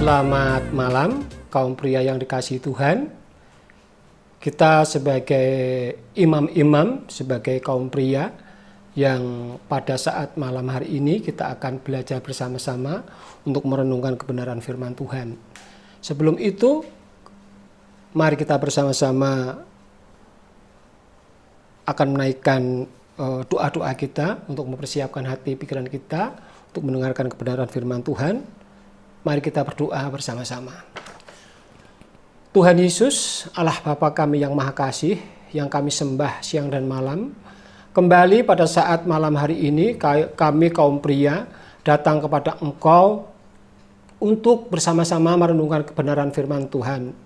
Selamat malam kaum pria yang dikasihi Tuhan. Kita sebagai imam-imam, sebagai kaum pria yang pada saat malam hari ini kita akan belajar bersama-sama untuk merenungkan kebenaran firman Tuhan. Sebelum itu, mari kita bersama-sama akan menaikkan doa-doa kita untuk mempersiapkan hati pikiran kita untuk mendengarkan kebenaran firman Tuhan. Mari kita berdoa bersama-sama. Tuhan Yesus, Allah Bapa kami yang Maha Kasih, yang kami sembah siang dan malam, kembali pada saat malam hari ini kami kaum pria datang kepada Engkau untuk bersama-sama merenungkan kebenaran firman Tuhan.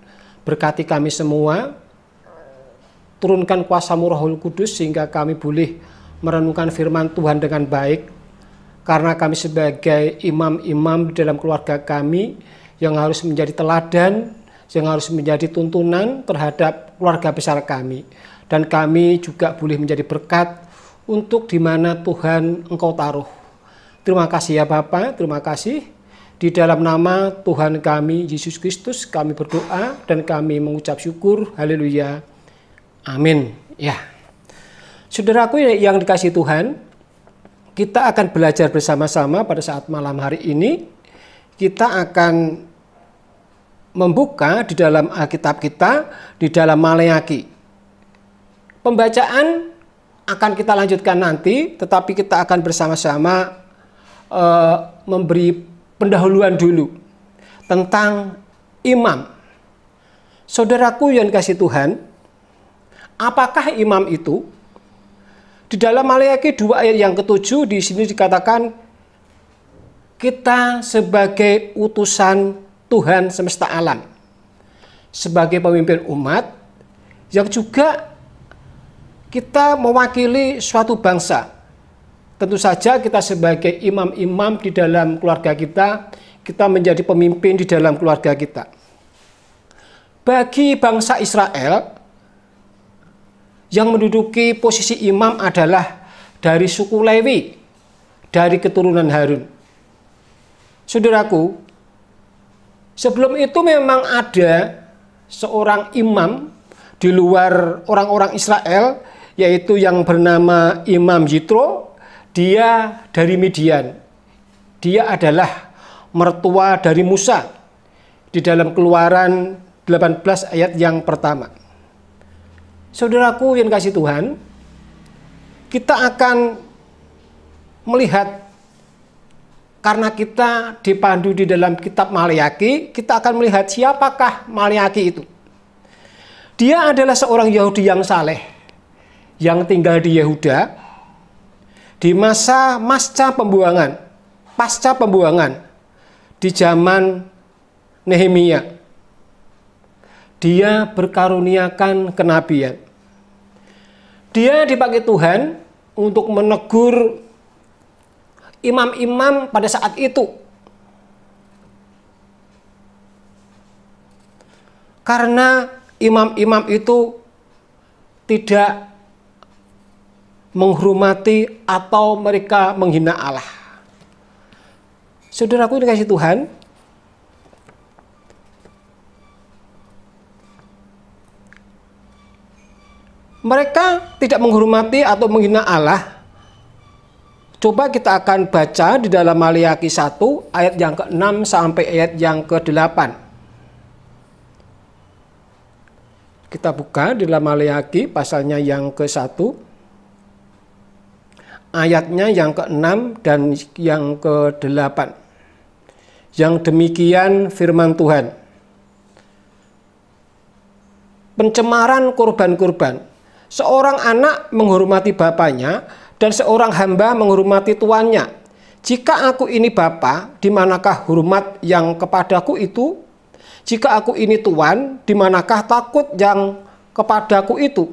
Berkati kami semua, turunkan kuasa-Mu Rohul Kudus sehingga kami boleh merenungkan firman Tuhan dengan baik. Karena kami sebagai imam-imam dalam keluarga kami yang harus menjadi teladan, yang harus menjadi tuntunan terhadap keluarga besar kami. Dan kami juga boleh menjadi berkat untuk di mana Tuhan Engkau taruh. Terima kasih ya Bapa, terima kasih. Di dalam nama Tuhan kami, Yesus Kristus, kami berdoa dan kami mengucap syukur. Haleluya. Amin. Ya. Saudaraku yang dikasihi Tuhan, kita akan belajar bersama-sama pada saat malam hari ini. Kita akan membuka di dalam Alkitab kita, di dalam Maleaki. Pembacaan akan kita lanjutkan nanti, tetapi kita akan bersama-sama memberi pendahuluan dulu tentang imam. Saudaraku yang dikasihi Tuhan, apakah imam itu? Di dalam Maleaki 2 ayat yang ke-7 di sini dikatakan kita sebagai utusan Tuhan semesta alam, sebagai pemimpin umat yang juga kita mewakili suatu bangsa. Tentu saja kita sebagai imam-imam di dalam keluarga kita menjadi pemimpin di dalam keluarga kita. Bagi bangsa Israel, yang menduduki posisi imam adalah dari suku Lewi, dari keturunan Harun. Saudaraku, sebelum itu memang ada seorang imam di luar orang-orang Israel, yaitu yang bernama Imam Yitro. Dia dari Midian. Dia adalah mertua dari Musa di dalam Keluaran 18 ayat yang pertama. Saudaraku yang kasih Tuhan, kita akan melihat, karena kita dipandu di dalam kitab Maleaki, kita akan melihat siapakah Maleaki itu. Dia adalah seorang Yahudi yang saleh, yang tinggal di Yehuda, di masa pasca pembuangan, di zaman Nehemia. Dia berkaruniakan kenabian. Dia dipakai Tuhan untuk menegur imam-imam pada saat itu. Karena imam-imam itu tidak menghormati atau mereka menghina Allah. Saudaraku dikasihi Tuhan, mereka tidak menghormati atau menghina Allah. Coba kita akan baca di dalam Maleaki 1 ayat yang ke-6 sampai ayat yang ke-8. Kita buka di dalam Maleaki pasalnya yang ke-1, ayatnya yang ke-6 dan yang ke-8. Yang demikian firman Tuhan. Pencemaran kurban-kurban. Seorang anak menghormati bapaknya dan seorang hamba menghormati tuannya. Jika aku ini bapa, di manakah hormat yang kepadaku itu? Jika aku ini tuan, di manakah takut yang kepadaku itu?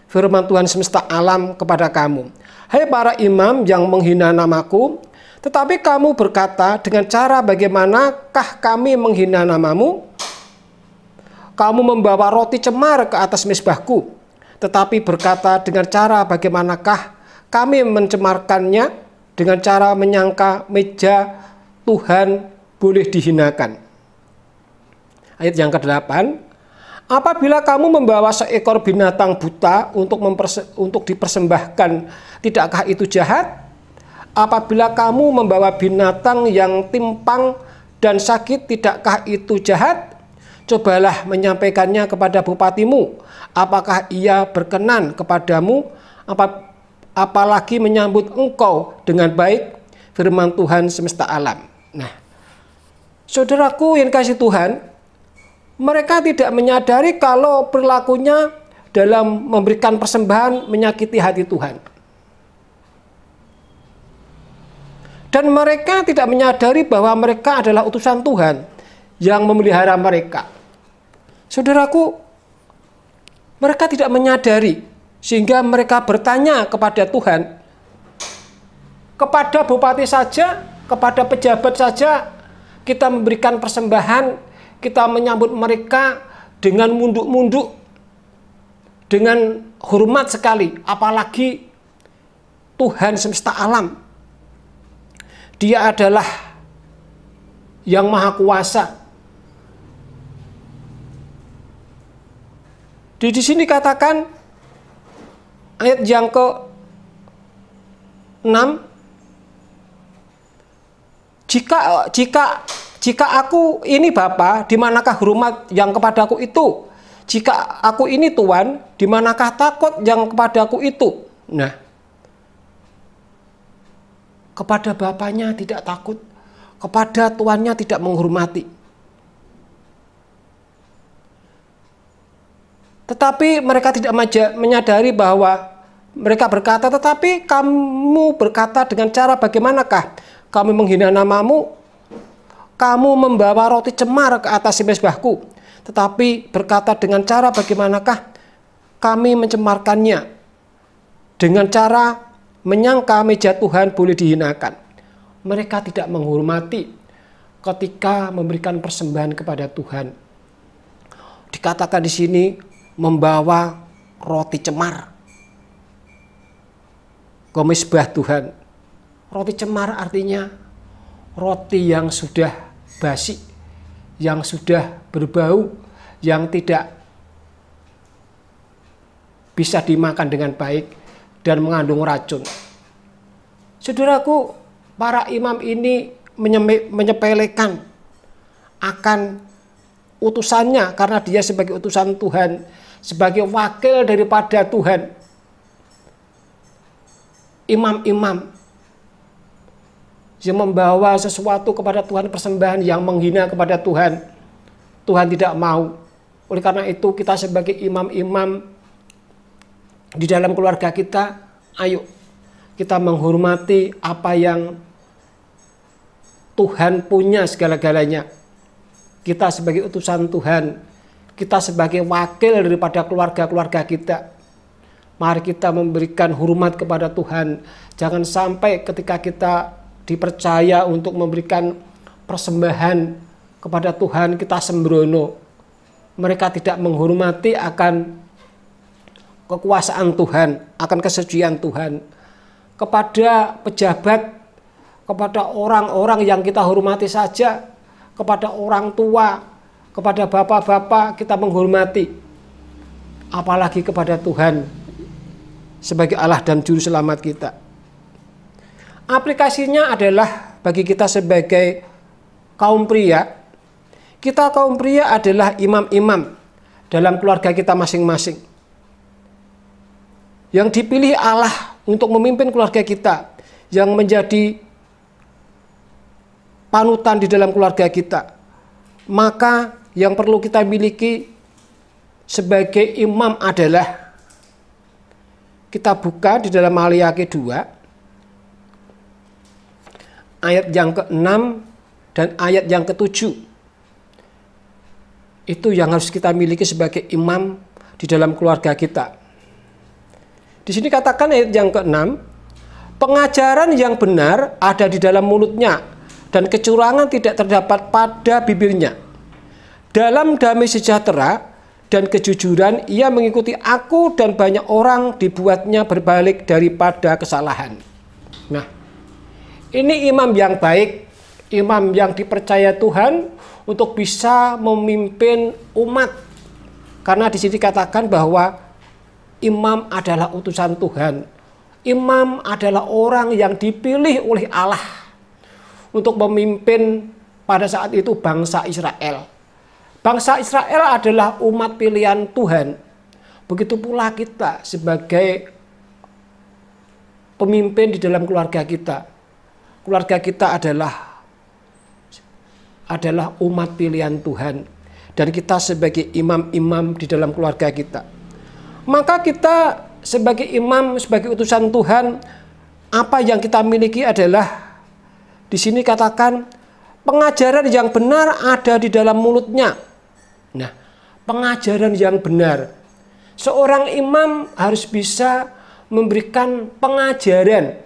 Firman Tuhan semesta alam kepada kamu. Hai para imam yang menghina namaku, tetapi kamu berkata dengan cara bagaimanakah kami menghina namamu? Kamu membawa roti cemar ke atas mezbahku, tetapi berkata dengan cara bagaimanakah kami mencemarkannya, dengan cara menyangka meja Tuhan boleh dihinakan. Ayat yang ke-8, apabila kamu membawa seekor binatang buta untuk dipersembahkan, tidakkah itu jahat? Apabila kamu membawa binatang yang timpang dan sakit, tidakkah itu jahat? Cobalah menyampaikannya kepada bupatimu. Apakah ia berkenan kepadamu? Apalagi menyambut engkau dengan baik, firman Tuhan semesta alam. Nah, saudaraku yang kasih Tuhan, mereka tidak menyadari kalau perilakunya dalam memberikan persembahan menyakiti hati Tuhan. Dan mereka tidak menyadari bahwa mereka adalah utusan Tuhan yang memelihara mereka. Saudaraku, mereka tidak menyadari sehingga mereka bertanya kepada Tuhan. Kepada bupati saja, kepada pejabat saja, kita memberikan persembahan, kita menyambut mereka dengan munduk-munduk, dengan hormat sekali, apalagi Tuhan semesta alam. Dia adalah yang maha kuasa. Di sini katakan ayat yang ke-6, jika aku ini Bapa, di manakah hormat yang kepadaku itu? Jika aku ini Tuan, di manakah takut yang kepadaku itu? Nah, kepada Bapaknya tidak takut, kepada Tuannya tidak menghormati. Tetapi mereka tidak menyadari bahwa mereka berkata, tetapi kamu berkata dengan cara bagaimanakah? Kami menghina namamu, kamu membawa roti cemar ke atas mezbahku. Tetapi berkata dengan cara bagaimanakah kami mencemarkannya? Dengan cara menyangka meja Tuhan boleh dihinakan. Mereka tidak menghormati ketika memberikan persembahan kepada Tuhan. Dikatakan di sini membawa roti cemar ke mezbah Tuhan. Roti cemar artinya roti yang sudah basi, yang sudah berbau, yang tidak bisa dimakan dengan baik dan mengandung racun. Saudaraku, para imam ini menyepelekan akan utusannya karena dia sebagai utusan Tuhan, sebagai wakil daripada Tuhan. Imam-imam yang membawa sesuatu kepada Tuhan, persembahan yang menghina kepada Tuhan, Tuhan tidak mau. Oleh karena itu kita sebagai imam-imam di dalam keluarga kita, ayo kita menghormati apa yang Tuhan punya segala-galanya. Kita sebagai utusan Tuhan, kita sebagai wakil daripada keluarga-keluarga kita, mari kita memberikan hormat kepada Tuhan. Jangan sampai ketika kita dipercaya untuk memberikan persembahan kepada Tuhan, kita sembrono. Mereka tidak menghormati akan kekuasaan Tuhan, akan kesucian Tuhan. Kepada pejabat, kepada orang-orang yang kita hormati saja, kepada orang tua, kepada bapak-bapak kita menghormati. Apalagi kepada Tuhan sebagai Allah dan Juru Selamat kita. Aplikasinya adalah bagi kita sebagai kaum pria. Kita kaum pria adalah imam-imam dalam keluarga kita masing-masing, yang dipilih Allah untuk memimpin keluarga kita, yang menjadi panutan di dalam keluarga kita. Maka yang perlu kita miliki sebagai imam adalah, kita buka di dalam Maliaki 2 ayat yang ke-6 dan ayat yang ke-7. Itu yang harus kita miliki sebagai imam di dalam keluarga kita. Di sini katakan ayat yang ke-6, pengajaran yang benar ada di dalam mulutnya dan kecurangan tidak terdapat pada bibirnya. Dalam damai sejahtera dan kejujuran ia mengikuti aku, dan banyak orang dibuatnya berbalik daripada kesalahan. Nah, ini imam yang baik, imam yang dipercaya Tuhan untuk bisa memimpin umat. Karena di sini dikatakan bahwa imam adalah utusan Tuhan. Imam adalah orang yang dipilih oleh Allah untuk memimpin pada saat itu bangsa Israel. Bangsa Israel adalah umat pilihan Tuhan. Begitu pula kita sebagai pemimpin di dalam keluarga kita. Keluarga kita adalah umat pilihan Tuhan. Dan kita sebagai imam-imam di dalam keluarga kita. Maka kita sebagai imam, sebagai utusan Tuhan, apa yang kita miliki adalah, di sini katakan, pengajaran yang benar ada di dalam mulutnya. Nah, pengajaran yang benar. Seorang imam harus bisa memberikan pengajaran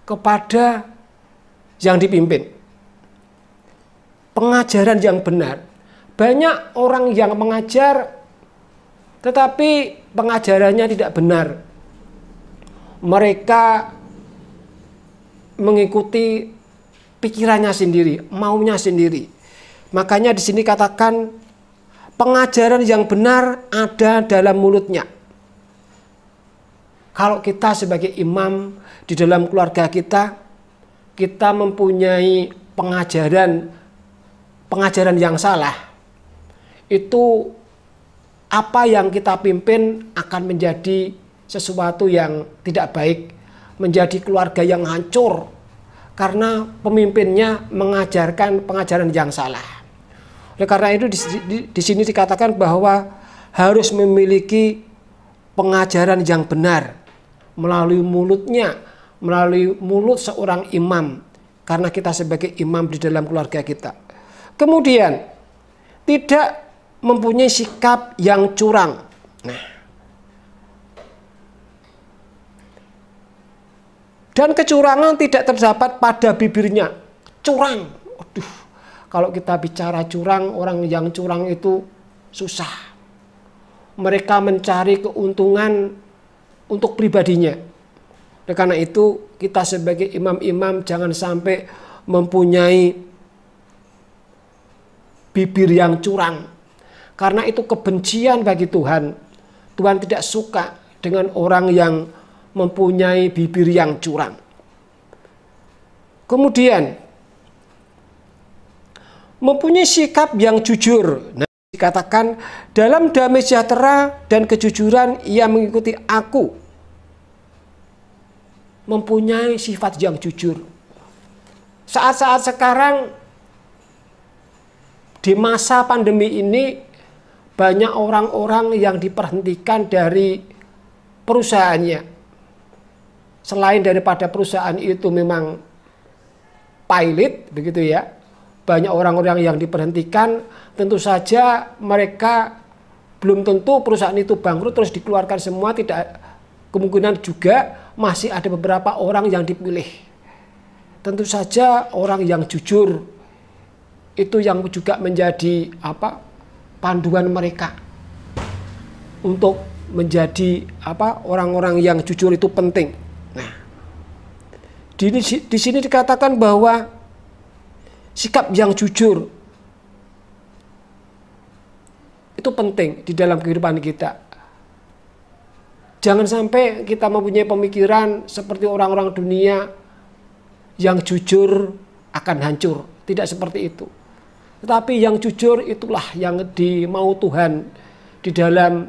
kepada yang dipimpin. Pengajaran yang benar. Banyak orang yang mengajar tetapi pengajarannya tidak benar. Mereka mengikuti pikirannya sendiri, maunya sendiri. Makanya di sini katakan pengajaran yang benar ada dalam mulutnya. Kalau kita sebagai imam di dalam keluarga kita mempunyai pengajaran yang salah, itu apa yang kita pimpin akan menjadi sesuatu yang tidak baik, menjadi keluarga yang hancur karena pemimpinnya mengajarkan pengajaran yang salah. Oleh karena itu di sini dikatakan bahwa harus memiliki pengajaran yang benar melalui mulutnya, melalui mulut seorang imam, karena kita sebagai imam di dalam keluarga kita. Kemudian tidak mempunyai sikap yang curang. Nah, dan kecurangan tidak terdapat pada bibirnya. Curang. Aduh, kalau kita bicara curang, orang yang curang itu susah. Mereka mencari keuntungan untuk pribadinya. Oleh karena itu, kita sebagai imam-imam jangan sampai mempunyai bibir yang curang. Karena itu kebencian bagi Tuhan. Tuhan tidak suka dengan orang yang mempunyai bibir yang curang. Kemudian, mempunyai sikap yang jujur. Nah, dikatakan dalam damai sejahtera dan kejujuran ia mengikuti aku. Mempunyai sifat yang jujur. Saat-saat sekarang, di masa pandemi ini, banyak orang-orang yang diperhentikan dari perusahaannya. Selain daripada perusahaan itu memang pailit, begitu ya. Banyak orang-orang yang diberhentikan, tentu saja mereka belum tentu perusahaan itu bangkrut terus dikeluarkan semua, tidak, kemungkinan juga masih ada beberapa orang yang dipilih. Tentu saja orang yang jujur itu yang juga menjadi panduan mereka untuk menjadi orang-orang yang jujur itu penting. Nah, di sini dikatakan bahwa sikap yang jujur itu penting di dalam kehidupan kita. Jangan sampai kita mempunyai pemikiran seperti orang-orang dunia yang jujur akan hancur. Tidak seperti itu. Tetapi yang jujur itulah yang dimau Tuhan di dalam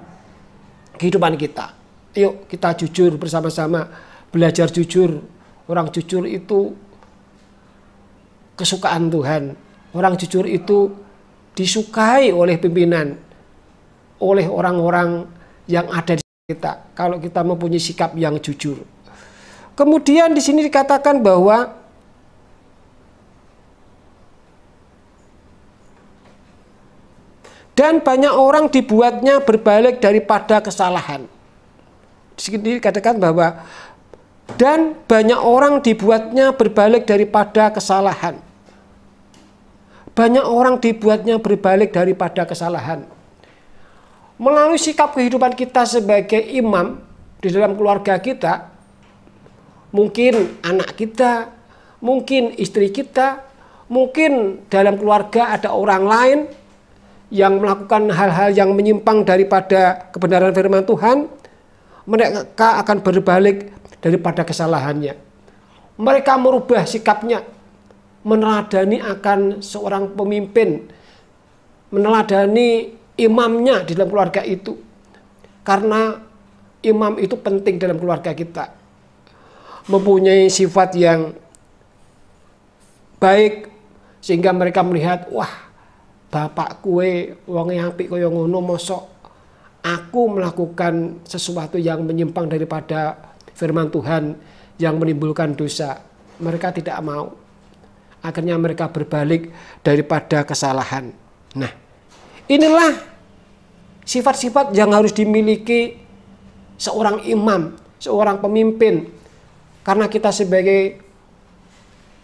kehidupan kita. Yuk kita jujur bersama-sama, belajar jujur. Orang jujur itu kesukaan Tuhan. Orang jujur itu disukai oleh pimpinan, oleh orang-orang yang ada di kita. Kalau kita mempunyai sikap yang jujur. Kemudian di sini dikatakan bahwa dan banyak orang dibuatnya berbalik daripada kesalahan. Di sini dikatakan bahwa dan banyak orang dibuatnya berbalik daripada kesalahan. Banyak orang dibuatnya berbalik daripada kesalahan. Melalui sikap kehidupan kita sebagai imam di dalam keluarga kita, mungkin anak kita, mungkin istri kita, mungkin dalam keluarga ada orang lain yang melakukan hal-hal yang menyimpang daripada kebenaran firman Tuhan, mereka akan berbalik daripada kesalahannya. Mereka merubah sikapnya, meneladani akan seorang pemimpin, meneladani imamnya di dalam keluarga itu. Karena imam itu penting dalam keluarga kita. Mempunyai sifat yang baik sehingga mereka melihat, wah, bapak kue wong apik kaya ngono, mosok aku melakukan sesuatu yang menyimpang daripada firman Tuhan yang menimbulkan dosa. Mereka tidak mau. Akhirnya mereka berbalik daripada kesalahan. Nah, inilah sifat-sifat yang harus dimiliki seorang imam, seorang pemimpin. Karena kita sebagai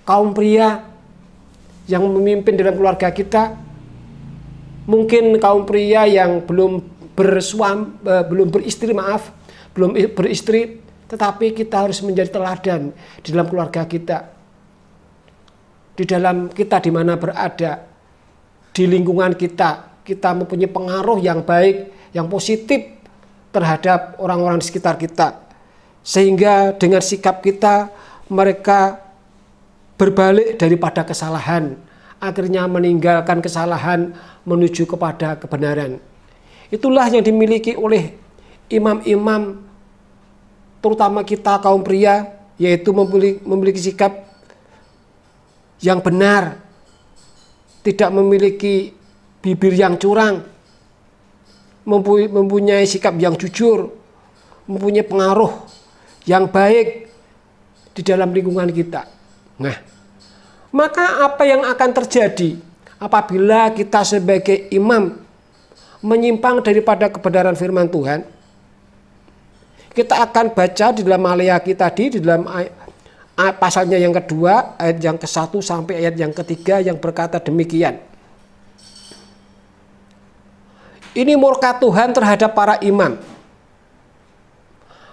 kaum pria yang memimpin dalam keluarga kita, mungkin kaum pria yang belum beristri, tetapi kita harus menjadi teladan di dalam keluarga kita, di dalam kita di mana berada, di lingkungan kita mempunyai pengaruh yang baik, yang positif terhadap orang-orang di sekitar kita, sehingga dengan sikap kita mereka berbalik daripada kesalahan, akhirnya meninggalkan kesalahan menuju kepada kebenaran. Itulah yang dimiliki oleh imam-imam, terutama kita kaum pria, yaitu memiliki sikap yang benar, tidak memiliki bibir yang curang, mempunyai sikap yang jujur, mempunyai pengaruh yang baik di dalam lingkungan kita. Nah, maka apa yang akan terjadi apabila kita sebagai imam menyimpang daripada kebenaran firman Tuhan? Kita akan baca di dalam Maleakhi tadi, di dalam pasalnya yang kedua, ayat yang ke-1 sampai ayat yang ketiga yang berkata demikian. Ini murka Tuhan terhadap para imam.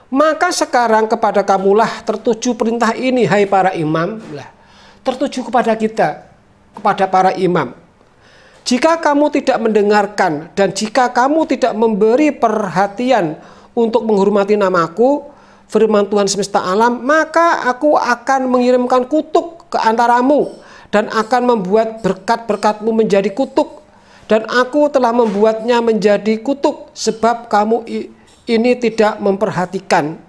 Maka sekarang kepada kamulah tertuju perintah ini, hai para imam. Tertuju kepada kita, kepada para imam. Jika kamu tidak mendengarkan dan jika kamu tidak memberi perhatian untuk menghormati namaku, firman Tuhan semesta alam, maka aku akan mengirimkan kutuk ke antaramu dan akan membuat berkat-berkatmu menjadi kutuk. Dan aku telah membuatnya menjadi kutuk sebab kamu ini tidak memperhatikan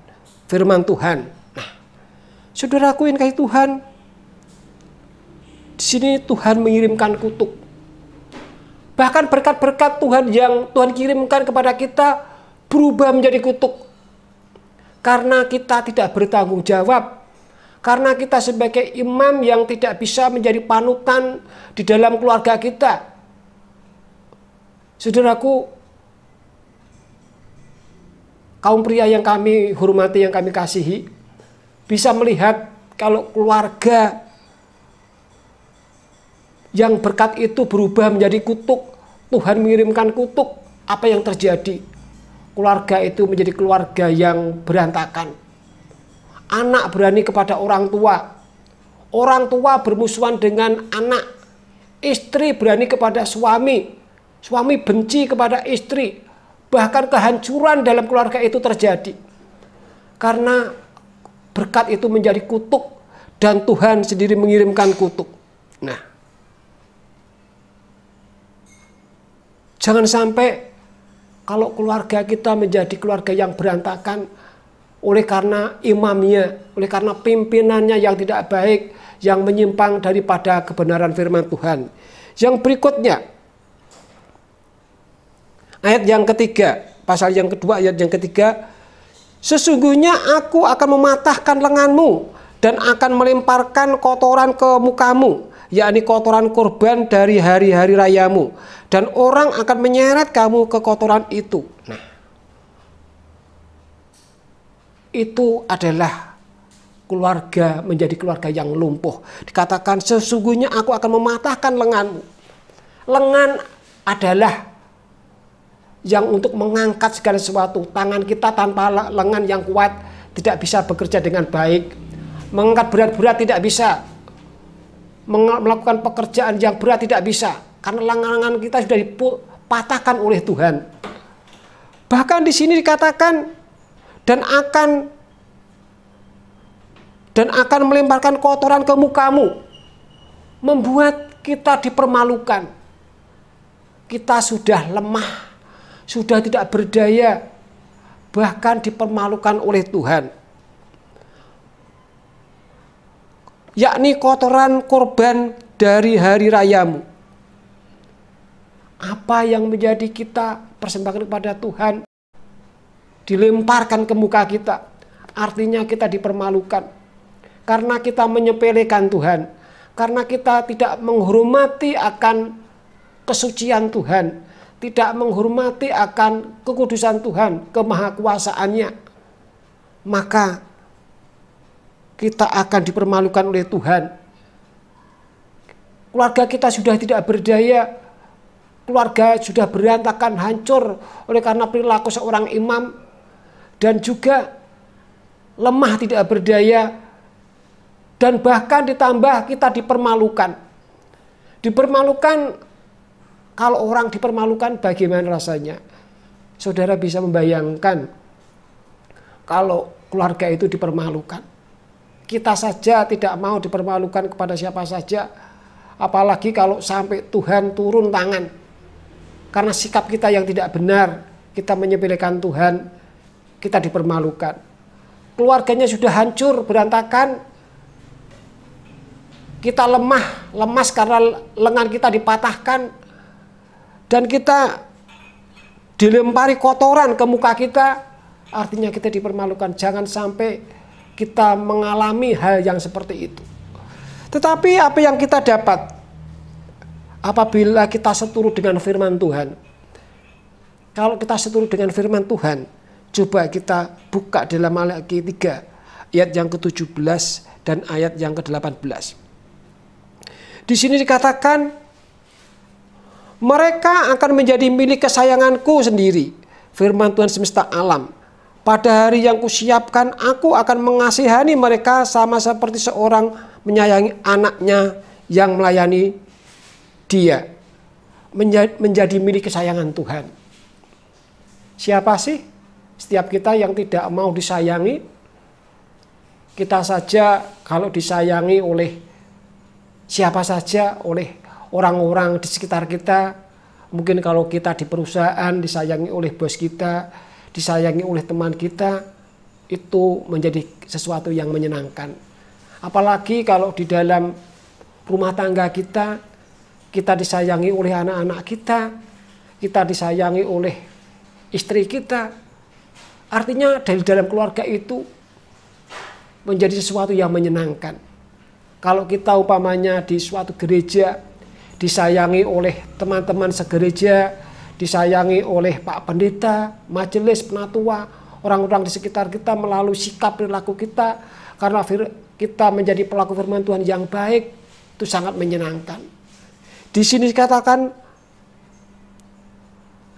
firman Tuhan. Nah, saudaraku yang kasih Tuhan, di sini Tuhan mengirimkan kutuk. Bahkan berkat-berkat Tuhan yang Tuhan kirimkan kepada kita berubah menjadi kutuk. Karena kita tidak bertanggung jawab. Karena kita sebagai imam yang tidak bisa menjadi panutan di dalam keluarga kita. Saudaraku, kaum pria yang kami hormati, yang kami kasihi, bisa melihat kalau keluarga yang berkat itu berubah menjadi kutuk, Tuhan mengirimkan kutuk, apa yang terjadi? Keluarga itu menjadi keluarga yang berantakan. Anak berani kepada orang tua bermusuhan dengan anak, istri berani kepada suami, suami benci kepada istri, bahkan kehancuran dalam keluarga itu terjadi. Karena berkat itu menjadi kutuk dan Tuhan sendiri mengirimkan kutuk. Nah, jangan sampai kalau keluarga kita menjadi keluarga yang berantakan oleh karena imamnya, oleh karena pimpinannya yang tidak baik, yang menyimpang daripada kebenaran firman Tuhan. Yang berikutnya, ayat yang ketiga, pasal yang kedua ayat yang ketiga, sesungguhnya aku akan mematahkan lenganmu dan akan melemparkan kotoran ke mukamu, yakni kotoran korban dari hari-hari rayamu, dan orang akan menyeret kamu ke kotoran itu. Nah, itu adalah keluarga menjadi keluarga yang lumpuh. Dikatakan sesungguhnya aku akan mematahkan lenganmu. Lengan adalah yang untuk mengangkat segala sesuatu. Tangan kita tanpa lengan yang kuat tidak bisa bekerja dengan baik. Mengangkat berat-berat tidak bisa. melakukan pekerjaan yang berat tidak bisa. Karena lengan kita sudah dipatahkan oleh Tuhan. Bahkan di sini dikatakan dan akan melemparkan kotoran ke mukamu. Membuat kita dipermalukan. Kita sudah lemah, sudah tidak berdaya, bahkan dipermalukan oleh Tuhan. Yakni kotoran korban dari hari rayamu. Apa yang menjadi kita persembahkan kepada Tuhan dilemparkan ke muka kita. Artinya kita dipermalukan. Karena kita menyepelekan Tuhan. Karena kita tidak menghormati akan kesucian Tuhan. Tidak menghormati akan kekudusan Tuhan, kemahakuasaannya. Maka kita akan dipermalukan oleh Tuhan. Keluarga kita sudah tidak berdaya. Keluarga sudah berantakan, hancur oleh karena perilaku seorang imam. Dan juga lemah, tidak berdaya. Dan bahkan ditambah kita dipermalukan. Dipermalukan, kalau orang dipermalukan bagaimana rasanya? Saudara bisa membayangkan kalau keluarga itu dipermalukan. Kita saja tidak mau dipermalukan kepada siapa saja. Apalagi kalau sampai Tuhan turun tangan. Karena sikap kita yang tidak benar, kita menyepelekan Tuhan, kita dipermalukan. Keluarganya sudah hancur, berantakan. Kita lemah, lemas karena lengan kita dipatahkan. Dan kita dilempari kotoran ke muka kita. Artinya kita dipermalukan. Jangan sampai kita mengalami hal yang seperti itu. Tetapi apa yang kita dapat apabila kita seturut dengan firman Tuhan? Kalau kita seturut dengan firman Tuhan, coba kita buka dalam Malaki 3 ayat yang ke-17 dan ayat yang ke-18. Di sini dikatakan, mereka akan menjadi milik kesayanganku sendiri, firman Tuhan semesta alam. Pada hari yang kusiapkan, aku akan mengasihani mereka sama seperti seorang menyayangi anaknya yang melayani dia. Menjadi milik kesayangan Tuhan. Siapa sih setiap kita yang tidak mau disayangi? Kita saja kalau disayangi oleh siapa saja, oleh orang-orang di sekitar kita. Mungkin kalau kita di perusahaan disayangi oleh bos kita, disayangi oleh teman kita, itu menjadi sesuatu yang menyenangkan. Apalagi kalau di dalam rumah tangga kita, kita disayangi oleh anak-anak kita disayangi oleh istri kita. Artinya dari dalam keluarga itu menjadi sesuatu yang menyenangkan. Kalau kita umpamanya di suatu gereja, disayangi oleh teman-teman segereja, disayangi oleh Pak Pendeta, majelis, penatua, orang-orang di sekitar kita melalui sikap perilaku kita, karena kita menjadi pelaku firman Tuhan yang baik, itu sangat menyenangkan. Di sini dikatakan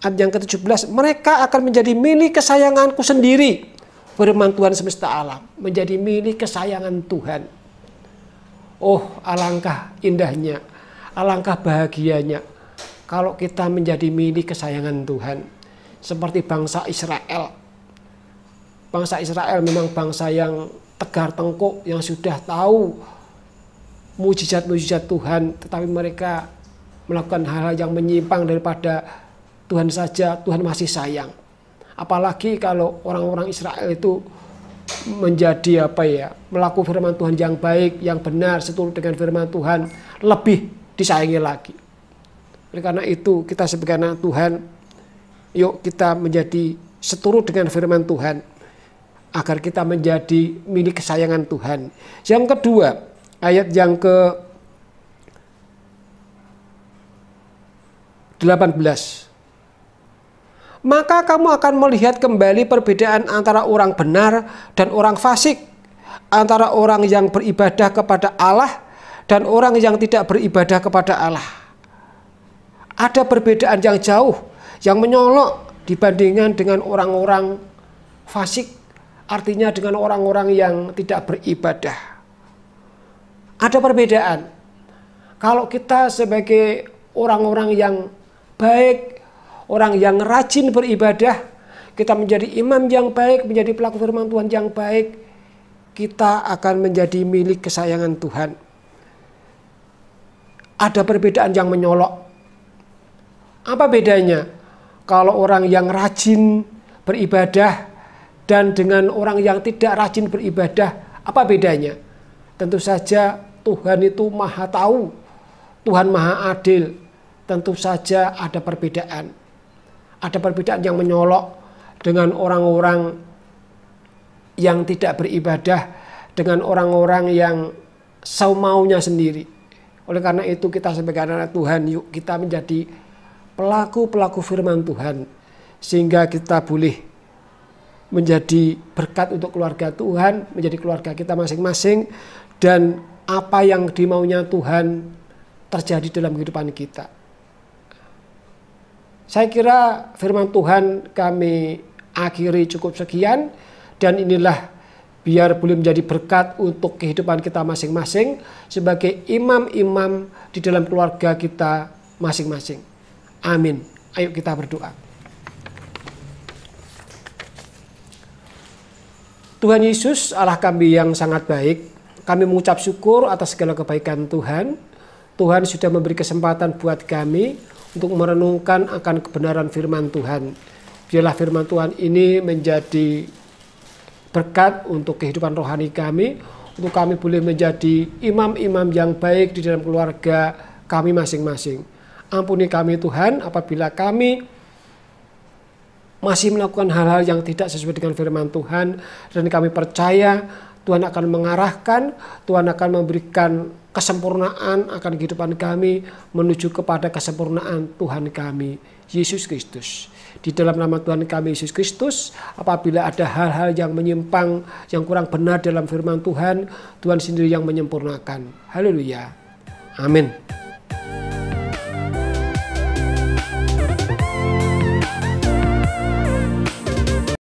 ayat yang ke-17, mereka akan menjadi milik kesayanganku sendiri, firman Tuhan semesta alam, menjadi milik kesayangan Tuhan. Oh, alangkah indahnya, alangkah bahagianya kalau kita menjadi milik kesayangan Tuhan. Seperti bangsa Israel. Bangsa Israel memang bangsa yang tegar tengkuk, yang sudah tahu mujizat-mujizat Tuhan. Tetapi mereka melakukan hal-hal yang menyimpang daripada Tuhan saja. Tuhan masih sayang. Apalagi kalau orang-orang Israel itu menjadi melakukan firman Tuhan yang baik, yang benar, seturut dengan firman Tuhan, lebih disayangi lagi. Oleh karena itu kita sebagai anak Tuhan, yuk kita menjadi seturut dengan firman Tuhan agar kita menjadi milik kesayangan Tuhan. Yang kedua, ayat yang ke-18. Maka kamu akan melihat kembali perbedaan antara orang benar dan orang fasik, antara orang yang beribadah kepada Allah dan orang yang tidak beribadah kepada Allah. Ada perbedaan yang jauh, yang menyolok dibandingkan dengan orang-orang fasik, artinya dengan orang-orang yang tidak beribadah. Ada perbedaan. Kalau kita sebagai orang-orang yang baik, orang yang rajin beribadah, kita menjadi imam yang baik, menjadi pelaku firman Tuhan yang baik, kita akan menjadi milik kesayangan Tuhan. Ada perbedaan yang menyolok. Apa bedanya kalau orang yang rajin beribadah dan dengan orang yang tidak rajin beribadah? Apa bedanya? Tentu saja Tuhan itu maha tahu, Tuhan maha adil. Tentu saja ada perbedaan. Ada perbedaan yang menyolok dengan orang-orang yang tidak beribadah, dengan orang-orang yang semaunya sendiri. Oleh karena itu kita sebagai anak Tuhan, yuk kita menjadi pelaku-pelaku firman Tuhan. Sehingga kita boleh menjadi berkat untuk keluarga Tuhan, menjadi keluarga kita masing-masing. Dan apa yang dimaunya Tuhan terjadi dalam kehidupan kita. Saya kira firman Tuhan kami akhiri cukup sekian. Dan inilah biar boleh menjadi berkat untuk kehidupan kita masing-masing sebagai imam-imam di dalam keluarga kita masing-masing. Amin. Ayo kita berdoa. Tuhan Yesus, Allah kami yang sangat baik, kami mengucap syukur atas segala kebaikan Tuhan. Tuhan sudah memberi kesempatan buat kami untuk merenungkan akan kebenaran firman Tuhan. Biarlah firman Tuhan ini menjadi berkat untuk kehidupan rohani kami, untuk kami boleh menjadi imam-imam yang baik di dalam keluarga kami masing-masing. Ampuni kami Tuhan apabila kami masih melakukan hal-hal yang tidak sesuai dengan firman Tuhan, dan kami percaya Tuhan akan mengarahkan, Tuhan akan memberikan kesempurnaan akan kehidupan kami menuju kepada kesempurnaan Tuhan kami, Yesus Kristus. Di dalam nama Tuhan kami Yesus Kristus, apabila ada hal-hal yang menyimpang, yang kurang benar dalam firman Tuhan, Tuhan sendiri yang menyempurnakan. Haleluya. Amin.